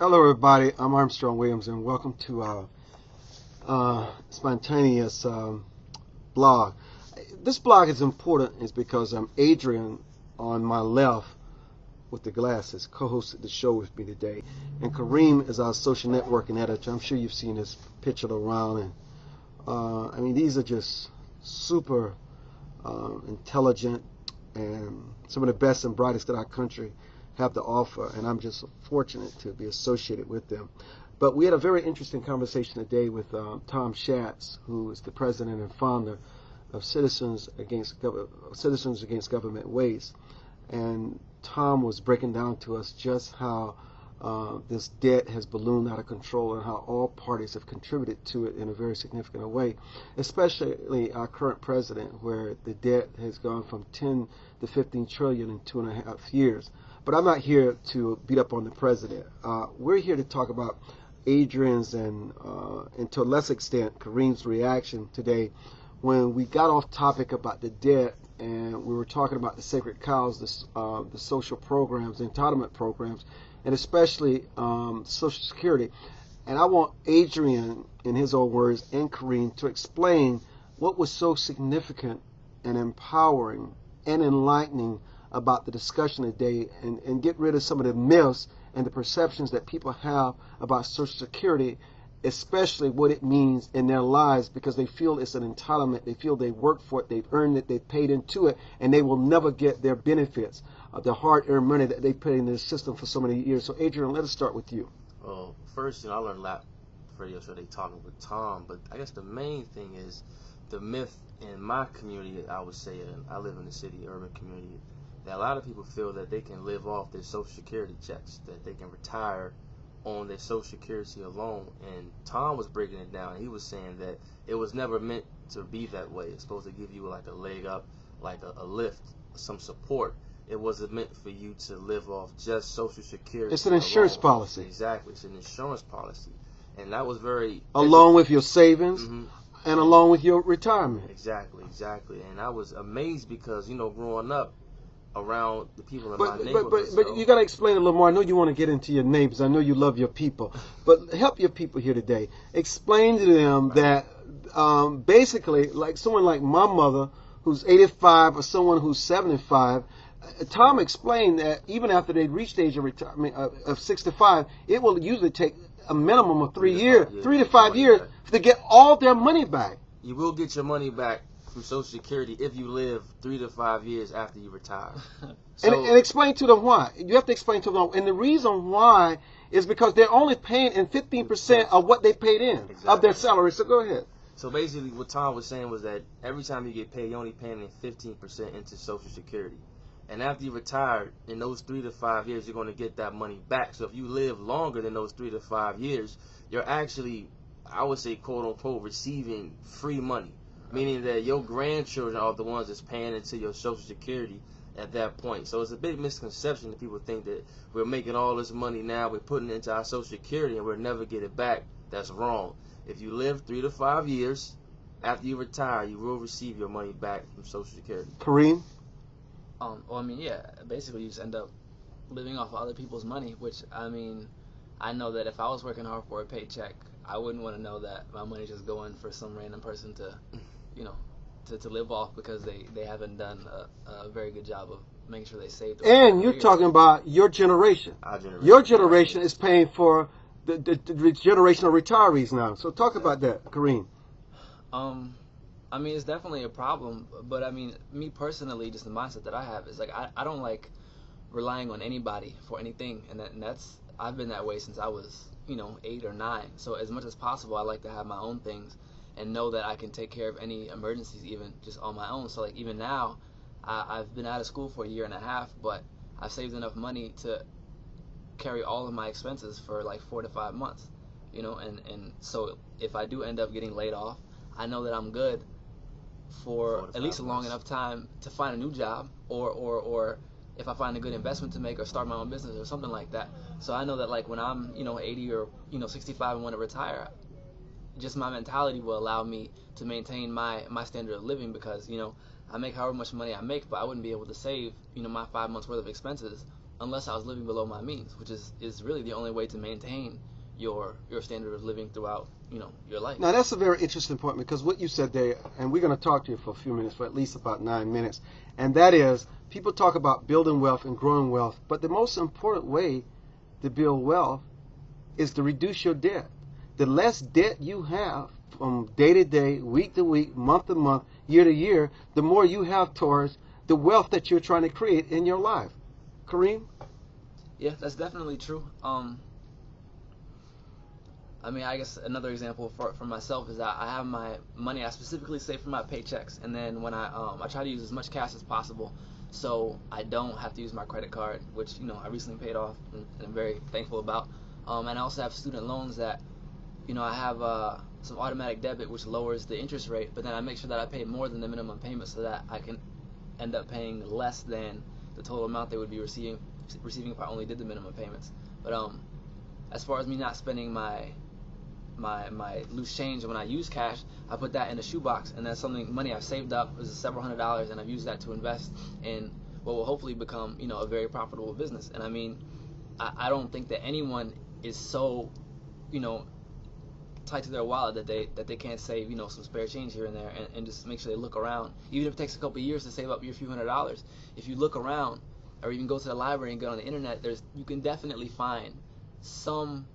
Hello, everybody. I'm Armstrong Williams, and welcome to Spontaneous blog. This blog is important is because Adrian on my left with the glasses co-hosted the show with me today, and Kareem is our social networking editor. I'm sure you've seen this pictured around, and these are just super intelligent and some of the best and brightest that our country have to offer, and I'm just fortunate to be associated with them. But we had a very interesting conversation today with Tom Schatz, who is the president and founder of Citizens Against Government Waste. And Tom was breaking down to us just how this debt has ballooned out of control and how all parties have contributed to it in a very significant way, especially our current president, where the debt has gone from 10 to 15 trillion in 2.5 years. But I'm not here to beat up on the president. We're here to talk about Adrian's and to a less extent, Kareem's reaction today when we got off topic about the debt and we were talking about the sacred cows, the social programs, the entitlement programs, and especially Social Security. And I want Adrian, in his own words, and Kareem to explain what was so significant and empowering and enlightening about the discussion today, and get rid of some of the myths and the perceptions that people have about Social Security, especially what it means in their lives, because they feel it's an entitlement. They feel they worked for it, they've earned it, they've paid into it, and they will never get their benefits, the hard-earned money that they put in the system for so many years. So Adrian, let us start with you. Well, first, I learned a lot radio show they talking with Tom, but I guess the main thing is the myth in my community, I would say, and I live in the city, urban community, that a lot of people feel that they can live off their Social Security checks, that they can retire on their Social Security alone. And Tom was breaking it down. He was saying that it was never meant to be that way. It's supposed to give you like a leg up, like a lift, some support. It wasn't meant for you to live off just Social Security. It's an insurance policy. Exactly. It's an insurance policy. And that was very... Along with your savings and along with your retirement. Exactly. And I was amazed because, growing up, around the people in my neighborhood. But you got to explain a little more. I know you want to get into your neighbors. I know you love your people. But help your people here today. Explain to them that basically, like someone like my mother, who's 85, or someone who's 75, Tom explained that even after they reach the age of retirement of 65, it will usually take a minimum of 3 to 5 years to get all their money back. You will get your money back from Social Security if you live 3 to 5 years after you retire. So, and explain to them why. You have to explain to them. And the reason why is because they're only paying in 15% of what they paid in of their salary. So go ahead. So basically what Tom was saying was that every time you get paid, you're only paying in 15% into Social Security. And after you retire, in those 3 to 5 years, you're going to get that money back. So if you live longer than those 3 to 5 years, you're actually, I would say, quote unquote, receiving free money. Meaning that your grandchildren are the ones that's paying into your Social Security at that point. So it's a big misconception that people think that we're making all this money now, we're putting it into our Social Security, and we'll never get it back. That's wrong. If you live 3 to 5 years after you retire, you will receive your money back from Social Security. Kareem? Basically you just end up living off of other people's money, which, I know that if I was working hard for a paycheck, I wouldn't want to know that my money's just going for some random person to live off because they haven't done a very good job of making sure they save. And you're talking about your generation. Our generation. Your generation is paying for the generation of retirees now. So talk about that, Kareem. It's definitely a problem, but me personally, just the mindset that I have is like I don't like relying on anybody for anything, and that's I've been that way since I was 8 or 9. So as much as possible, I like to have my own things and know that I can take care of any emergencies even just on my own. So like even now, I've been out of school for a year and a half, but I've saved enough money to carry all of my expenses for like 4 to 5 months, and so if I do end up getting laid off, I know that I'm good for at least a long enough time to find a new job, or if I find a good investment to make or start my own business or something like that. So I know that like when I'm 80 or 65 and want to retire, just my mentality will allow me to maintain my standard of living, because I make however much money I make, but I wouldn't be able to save my 5 months worth of expenses unless I was living below my means, which is really the only way to maintain your standard of living throughout, your life. Now that's a very interesting point, because what you said there, and we're going to talk to you for a few minutes, for at least about 9 minutes, and that is, people talk about building wealth and growing wealth, but the most important way to build wealth is to reduce your debt. The less debt you have from day to day, week to week, month to month, year to year, the more you have towards the wealth that you're trying to create in your life. Kareem? Yeah, that's definitely true. I mean, I guess another example for myself is that I have my money I specifically save for my paychecks, and then when I try to use as much cash as possible, so I don't have to use my credit card, which I recently paid off, and I'm very thankful about. And I also have student loans that I have some automatic debit, which lowers the interest rate, but then I make sure that I pay more than the minimum payment so that I can end up paying less than the total amount they would be receiving if I only did the minimum payments. But as far as me not spending my loose change when I use cash, I put that in a shoebox, and that's money I've saved up. It was several $100s, and I've used that to invest in what will hopefully become a very profitable business. And I mean, I don't think that anyone is so tight to their wallet that they can't save some spare change here and there, and just make sure they look around. Even if it takes a couple of years to save up your few $100s, if you look around or even go to the library and get on the internet, you can definitely find something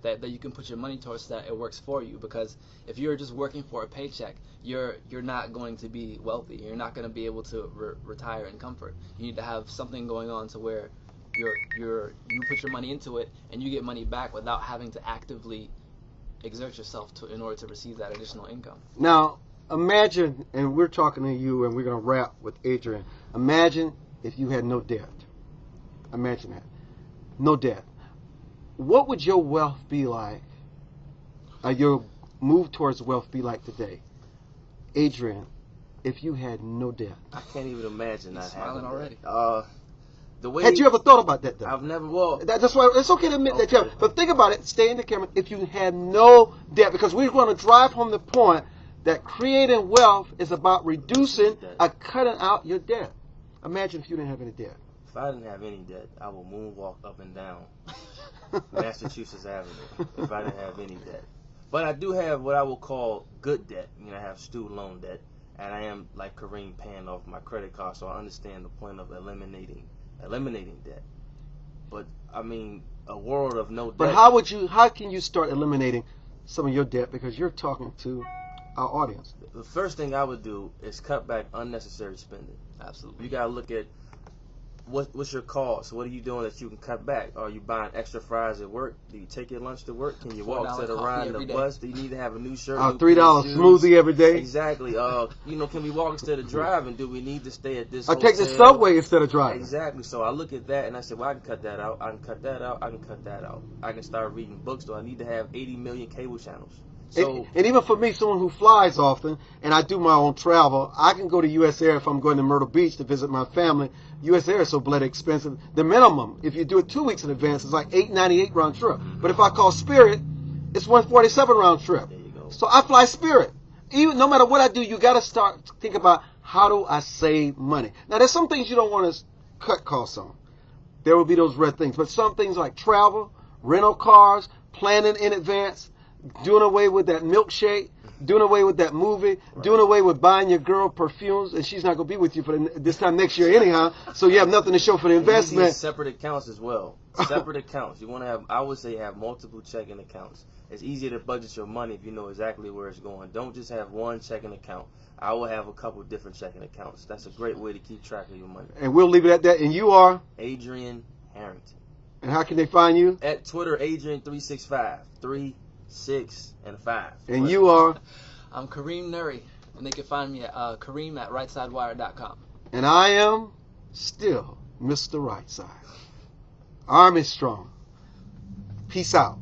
that you can put your money towards so that it works for you. Because if you're just working for a paycheck, you're not going to be wealthy. You're not going to be able to retire in comfort. You need to have something going on to where you put your money into it and you get money back without having to actively exert yourself in order to receive that additional income. Now, imagine, and we're talking to you, and we're going to wrap with Adrian. Imagine if you had no debt. Imagine that. No debt. What would your wealth be like, your move towards wealth be like today? Adrian, if you had no debt. I can't even imagine not having already. Had you ever thought about that, though? I've never. Well, that's why it's okay to admit that you have. But think about it. Stay in the camera. If you had no debt, because we're going to drive home the point that creating wealth is about reducing or cutting out your debt. Imagine if you didn't have any debt. If I didn't have any debt, I would moonwalk up and down Massachusetts Avenue if I didn't have any debt. But I do have what I will call good debt. I have student loan debt, and I am, like Kareem, paying off my credit card, so I understand the point of eliminating debt. But I mean, a world of no debt. But how can you start eliminating some of your debt, because you're talking to our audience? The first thing I would do is cut back unnecessary spending. Absolutely. You gotta look at what's your cost. What are you doing that you can cut back? Are you buying extra fries at work? Do you take your lunch to work? Can you walk to the ride the bus? Do you need to have a new shirt? $3 smoothie every day. Exactly. Can we walk instead of driving? Do we need to stay at this Or hotel? take the subway instead of driving. Exactly. So I look at that and I say, well, I can cut that out. I can cut that out. I can cut that out. I can start reading books. Do I need to have 80 million cable channels? So, and even for me, someone who flies often, and I do my own travel, I can go to U.S. Air if I'm going to Myrtle Beach to visit my family. U.S. Air is so bloody expensive. The minimum, if you do it 2 weeks in advance, is like $8.98 round trip. But if I call Spirit, it's $147 round trip. there you go. So I fly Spirit. Even no matter what I do, you got to start to think about, how do I save money? Now, there's some things you don't want to cut costs on. There will be those red things. But some things like travel, rental cars, planning in advance, doing away with that milkshake, doing away with that movie, doing away with buying your girl perfumes, and she's not going to be with you for this time next year anyhow, so you have nothing to show for the investment. Separate accounts as well. Separate accounts. You want to have, I would say, have multiple checking accounts. It's easier to budget your money if you know exactly where it's going. Don't just have one checking account. I will have a couple different checking accounts. That's a great way to keep track of your money. And we'll leave it at that. And you are? Adrian Harrington. And how can they find you? At Twitter, Adrian365. 3, 6, and 5. And you are? I'm Kareem Nuri, and they can find me at Kareem at rightsidewire.com. And I am still Mr. Rightside. Armstrong. Peace out.